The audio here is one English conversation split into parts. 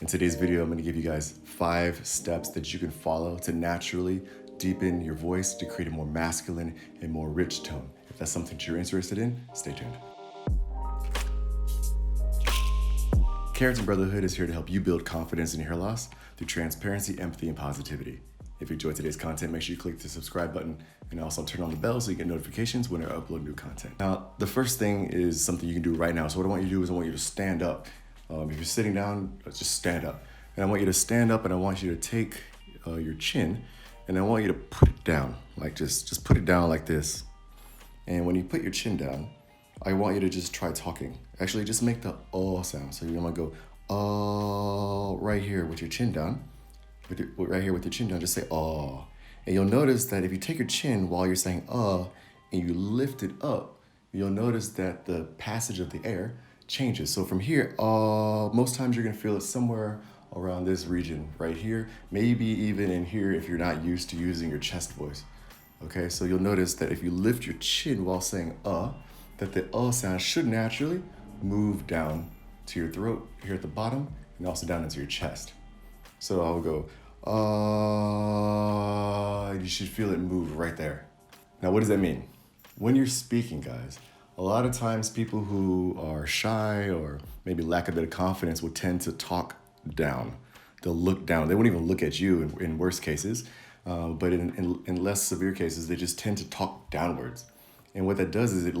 In today's video, I'm gonna give you guys 5 steps that you can follow to naturally deepen your voice to create a more masculine and more rich tone. If that's something that you're interested in, stay tuned. Keratin Brotherhood is here to help you build confidence in hair loss through transparency, empathy, and positivity. If you enjoyed today's content, make sure you click the subscribe button and also turn on the bell so you get notifications when I upload new content. Now, the first thing is something you can do right now. So what I want you to do is I want you to stand up. If you're sitting down, just stand up. And I want you to stand up and I want you to take your chin and I want you to put it down, like just put it down like this. And when you put your chin down, I want you to just try talking. Actually, just make the sound. So you're gonna go right here with your chin down. Right here with your chin down, just say And you'll notice that if you take your chin while you're saying and you lift it up, you'll notice that the passage of the air changes. So from here, most times you're gonna feel it somewhere around this region right here, maybe even in here if you're not used to using your chest voice. Okay, so you'll notice that if you lift your chin while saying that the sound should naturally move down to your throat here at the bottom and also down into your chest. So I'll go, you should feel it move right there. Now, what does that mean? When you're speaking, guys, a lot of times people who are shy or maybe lack a bit of confidence will tend to talk down. They'll look down. They won't even look at you in worst cases, but in less severe cases, they just tend to talk downwards. And what that does is it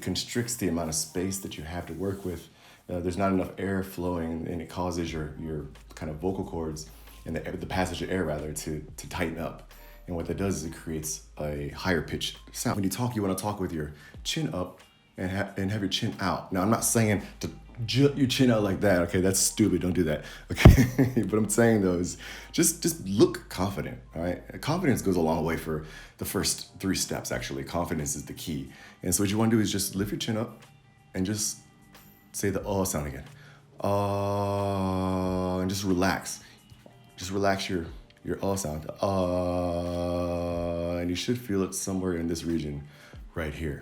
constricts the amount of space that you have to work with. There's not enough air flowing and it causes your kind of vocal cords and the passage of air rather to tighten up. And what that does is it creates a higher pitched sound. When you talk, you want to talk with your chin up and have your chin out. Now, I'm not saying to jut your chin out like that. Okay, that's stupid. Don't do that. Okay, what I'm saying though is just look confident. All right, confidence goes a long way for the first 3 steps. Actually, confidence is the key. And so what you want to do is just lift your chin up and just say the sound again. And just relax. Just relax your sound. And you should feel it somewhere in this region right here.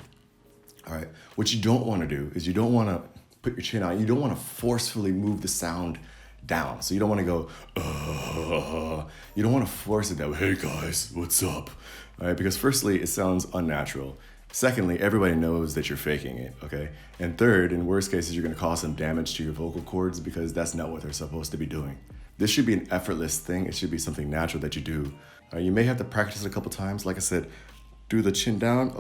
All right. What you don't want to do is you don't want to put your chin out. You don't want to forcefully move the sound down. So you don't want to go, you don't want to force it that way. Hey guys, what's up? All right. Because firstly, it sounds unnatural. Secondly, everybody knows that you're faking it, okay? And third, in worst cases, you're gonna cause some damage to your vocal cords because that's not what they're supposed to be doing. This should be an effortless thing. It should be something natural that you do. You may have to practice it a couple times. Like I said, do the chin down,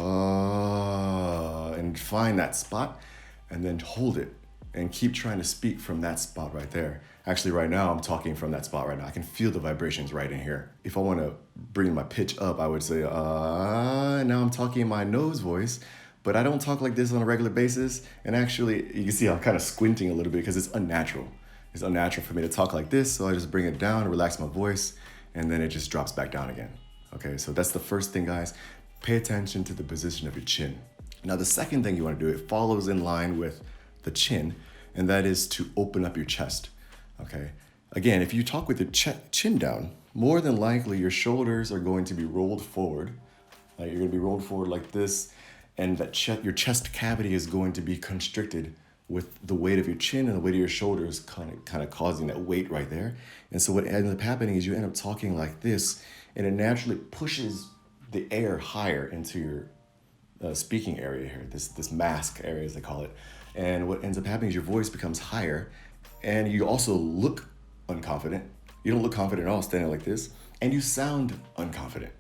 and find that spot, and then hold it, and keep trying to speak from that spot right there. Actually, right now, I'm talking from that spot right now. I can feel the vibrations right in here. If I want to bring my pitch up, I would say, now I'm talking in my nose voice, but I don't talk like this on a regular basis. And actually, you can see I'm kind of squinting a little bit because it's unnatural. It's unnatural for me to talk like this, so I just bring it down, relax my voice, and then it just drops back down again. Okay, so that's the first thing, guys. Pay attention to the position of your chin. Now, the second thing you want to do, it follows in line with the chin, and that is to open up your chest. Okay. Again, if you talk with your chin down, more than likely your shoulders are going to be rolled forward. Like you're going to be rolled forward like this, and that your chest cavity is going to be constricted with the weight of your chin and the weight of your shoulders kind of causing that weight right there. And so what ends up happening is you end up talking like this, and it naturally pushes the air higher into your speaking area here, this mask area as they call it. And what ends up happening is your voice becomes higher, and you also look unconfident. You don't look confident at all standing like this, and you sound unconfident.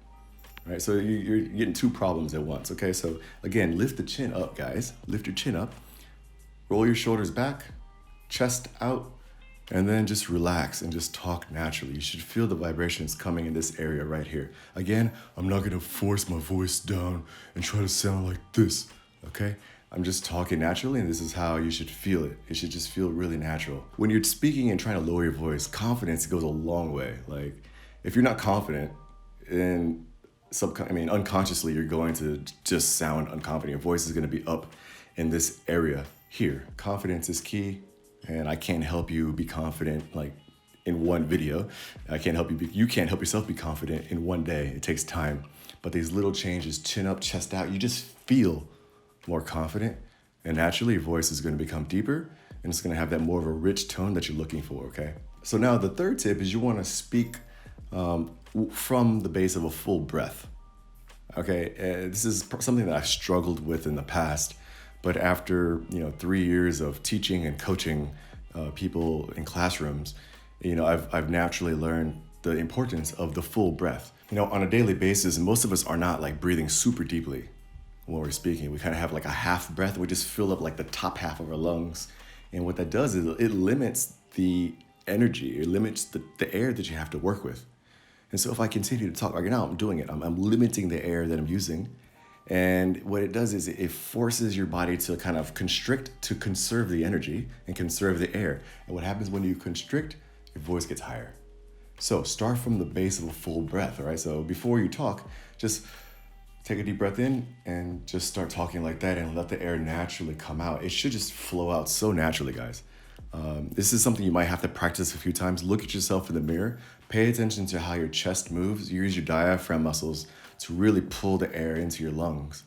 Right? So you're getting 2 problems at once. Okay, so again, lift the chin up, guys. Lift your chin up, roll your shoulders back, chest out, and then just relax and just talk naturally. You should feel the vibrations coming in this area right here. Again, I'm not gonna force my voice down and try to sound like this, okay? I'm just talking naturally, and this is how you should feel it. It should just feel really natural. When you're speaking and trying to lower your voice, confidence goes a long way. Like, if you're not confident, then unconsciously, you're going to just sound unconfident. Your voice is gonna be up in this area here. Confidence is key, and I can't help you be confident like in one video. You can't help yourself be confident in one day. It takes time. But these little changes, chin up, chest out, you just feel more confident, and naturally your voice is going to become deeper, and it's going to have that more of a rich tone that you're looking for, okay? So now the third tip is you want to speak from the base of a full breath. Okay, this is something that I've struggled with in the past, but after 3 years of teaching and coaching people in classrooms, I've naturally learned the importance of the full breath. On a daily basis, most of us are not like breathing super deeply when we're speaking. We kind of have like a half breath. We just fill up like the top half of our lungs, and what that does is it limits the energy. It limits the air that you have to work with. And so if I continue to talk right now, I'm doing it. I'm limiting the air that I'm using. And what it does is it forces your body to kind of constrict to conserve the energy and conserve the air. And what happens when you constrict, your voice gets higher. So start from the base of a full breath, all right? So before you talk, just take a deep breath in and just start talking like that and let the air naturally come out. It should just flow out so naturally, guys. This is something you might have to practice a few times. Look at yourself in the mirror. Pay attention to how your chest moves. Use your diaphragm muscles to really pull the air into your lungs.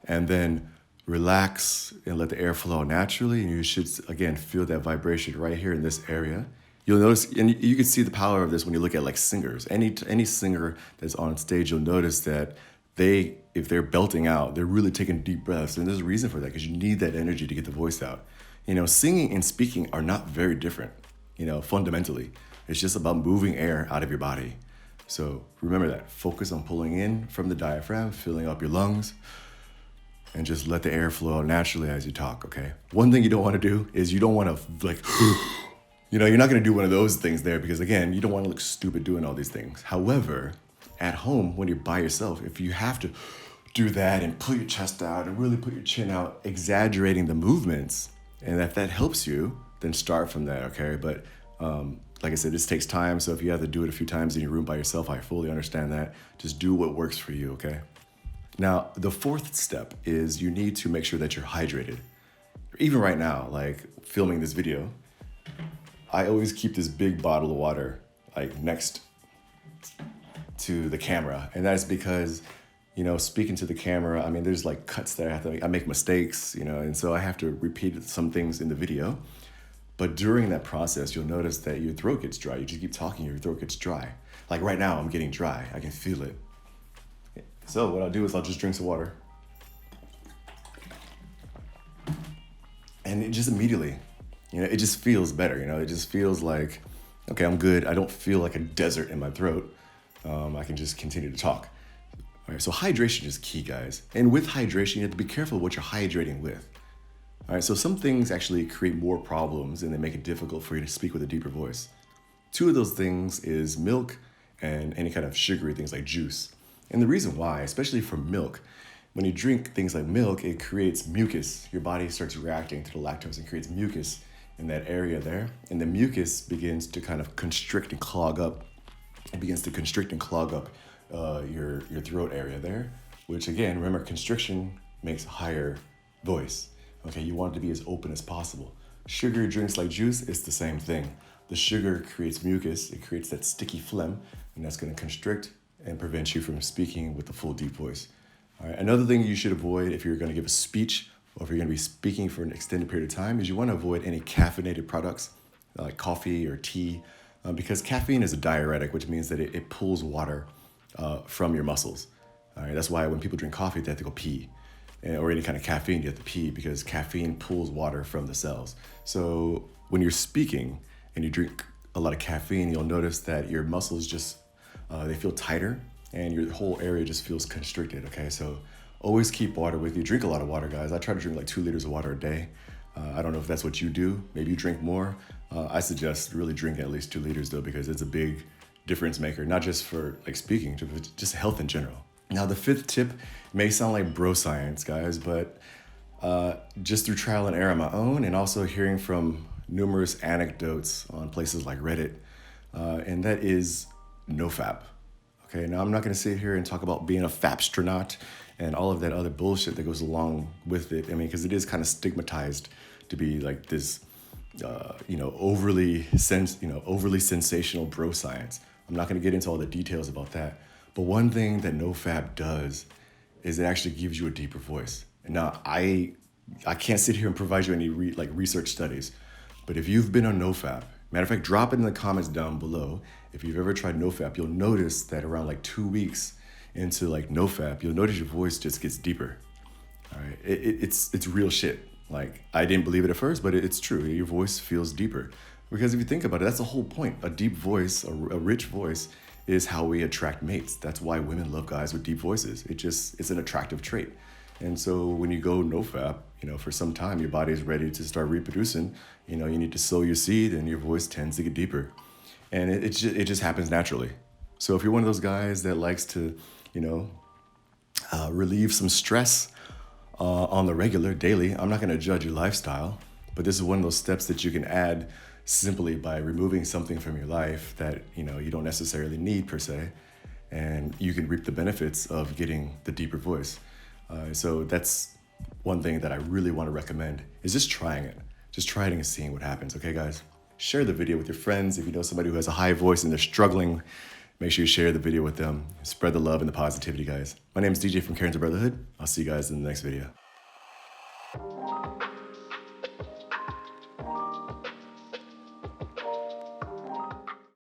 And then relax and let the air flow naturally. And you should, again, feel that vibration right here in this area. You'll notice, and you can see the power of this when you look at like singers. Any singer that's on stage, you'll notice that if they're belting out, they're really taking deep breaths. And there's a reason for that, because you need that energy to get the voice out. Singing and speaking are not very different, fundamentally. It's just about moving air out of your body. So remember that. Focus on pulling in from the diaphragm, filling up your lungs, and just let the air flow out naturally as you talk, okay? One thing you don't want to do is you don't want to like, you're not going to do one of those things there, because again, you don't want to look stupid doing all these things. However, at home, when you're by yourself, if you have to do that and pull your chest out and really put your chin out, exaggerating the movements, and if that helps you, then start from that, okay? But like I said, this takes time. So if you have to do it a few times in your room by yourself, I fully understand that. Just do what works for you, okay? Now, the fourth step is you need to make sure that you're hydrated. Even right now, like filming this video, I always keep this big bottle of water like next to the camera. And that's because speaking to the camera, there's like cuts that I make mistakes, and so I have to repeat some things in the video. But during that process, you'll notice that your throat gets dry. You just keep talking, your throat gets dry. Like right now, I'm getting dry. I can feel it. So what I'll do is I'll just drink some water. And it just immediately, it just feels better. It just feels like, okay, I'm good. I don't feel like a desert in my throat. I can just continue to talk. All right, so hydration is key, guys. And with hydration, you have to be careful what you're hydrating with. All right, so some things actually create more problems and they make it difficult for you to speak with a deeper voice. Two of those things is milk and any kind of sugary things like juice. And the reason why, especially for milk, when you drink things like milk, it creates mucus. Your body starts reacting to the lactose and creates mucus in that area there. And the mucus begins to kind of constrict and clog up. It begins to constrict and clog up your throat area there, which again, remember, constriction makes higher voice. Okay, you want it to be as open as possible. Sugary drinks like juice, it's the same thing. The sugar creates mucus, it creates that sticky phlegm, and that's gonna constrict and prevent you from speaking with the full deep voice. All right, another thing you should avoid if you're gonna give a speech or if you're gonna be speaking for an extended period of time is you wanna avoid any caffeinated products like coffee or tea, because caffeine is a diuretic, which means that it pulls water from your muscles. All right, that's why when people drink coffee, they have to go pee. Or any kind of caffeine, you have to pee because caffeine pulls water from the cells. So when you're speaking and you drink a lot of caffeine, you'll notice that your muscles just, they feel tighter and your whole area just feels constricted, okay? So always keep water with you. Drink a lot of water, guys. I try to drink like 2 liters of water a day. I don't know if that's what you do. Maybe you drink more. I suggest really drinking at least 2 liters though, because it's a big difference maker, not just for like speaking, but just health in general. Now, the fifth tip may sound like bro science, guys, but just through trial and error on my own and also hearing from numerous anecdotes on places like Reddit, and that is NoFap. Okay, now I'm not going to sit here and talk about being a fapstronaut and all of that other bullshit that goes along with it. Because it is kind of stigmatized to be like this, overly sensational bro science. I'm not going to get into all the details about that. But one thing that NoFap does is it actually gives you a deeper voice. And now I can't sit here and provide you any research studies, but if you've been on NoFap, Matter of fact, drop it in the comments down below. If you've ever tried NoFap, you'll notice that around like 2 weeks into like NoFap, you'll notice your voice just gets deeper. All right, it's real shit. Like, I didn't believe it at first, but it's true. Your voice feels deeper. Because if you think about it, that's the whole point. A deep voice, a rich voice, is how we attract mates. That's why women love guys with deep voices. It's an attractive trait. And so when you go NoFap, for some time, your body is ready to start reproducing. You need to sow your seed, and your voice tends to get deeper. And it just happens naturally. So if you're one of those guys that likes to, relieve some stress on the regular, daily, I'm not going to judge your lifestyle, but this is one of those steps that you can add simply by removing something from your life that you don't necessarily need per se, and you can reap the benefits of getting the deeper voice. So that's one thing that I really want to recommend, is just trying it. Just try it and seeing what happens. Okay, guys? Share the video with your friends. If you know somebody who has a high voice and they're struggling, make sure you share the video with them. Spread the love and the positivity, guys. My name is DJ from Karen's Brotherhood. I'll see you guys in the next video.